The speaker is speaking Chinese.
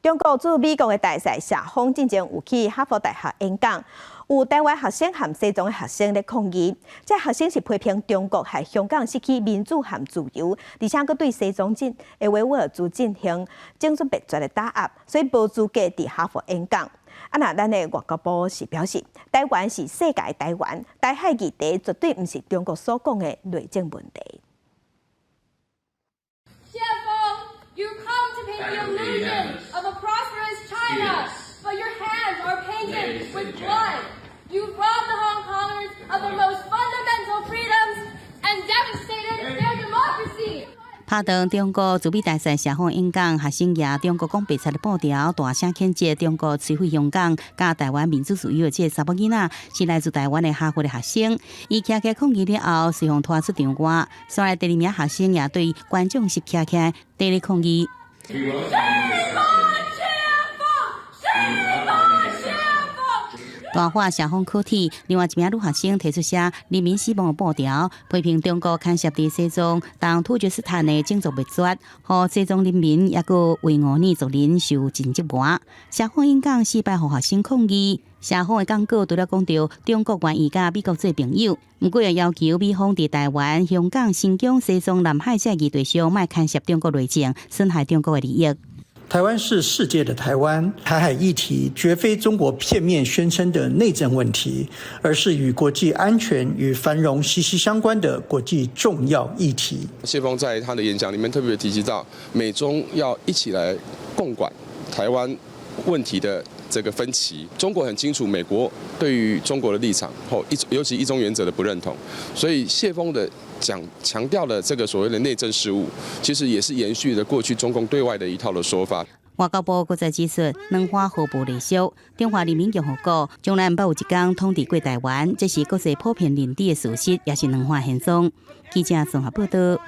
中国驻美国的大使谢锋之前有去哈佛大学演讲，有台湾学生和西藏的学生咧抗议。这学生是批评中国害香港失去民主和自由，而且佫对西藏的维吾尔族进行种族灭绝的打压，所以无资格伫哈佛演讲。咱的外交部是表示，台湾是世界的台湾，台海议题绝对毋是中国所讲的内政问题。 You come to paint the illusion of a prosperous China, but your hands are painted with blood. You robbed the Hong Kongers of their most fundamental freedoms and devastated their democracy. 拍档中国驻美大使谢锋演讲，学生也中国讲白贼的报条，大声谴责中国摧毁香港、甲台湾民主自由的这查某囡仔是来自台湾的哈佛的学生。伊徛起抗议了后，随后拖出场外，所来第二名学生也对观众席徛起来，对咧抗议。 大话谢锋课题，另外一名女学生提出写“人民死亡”的报条，批评中国干涉伫西藏、同突厥斯坦的种族灭绝，和西藏人民也个维吾尔族人受尽折磨。谢锋演讲失败，互学生抗议。谢锋的讲稿除了讲到中国愿意甲美国做朋友，不过也要求美方伫台湾、香港、新疆、西藏、南海这议题上，莫干涉中国内政，损害中国的利益。 台湾是世界的台湾，台海议题绝非中国片面宣称的内政问题，而是与国际安全与繁荣息息相关的国际重要议题。谢锋在他的演讲里面特别提及到，美中要一起来共管台湾问题的这个分歧。中国很清楚美国对于中国的立场，尤其一中原则的不认同，所以谢锋的。 强调了这个所谓的内政事务，其实也是延续了过去中共对外的一套的说法。外交部佫再指出，两岸互不隶属，中华人民共和国将来不有一天统治过台湾，这是国际普遍认知的事实，也是两岸现状。记者综合报道。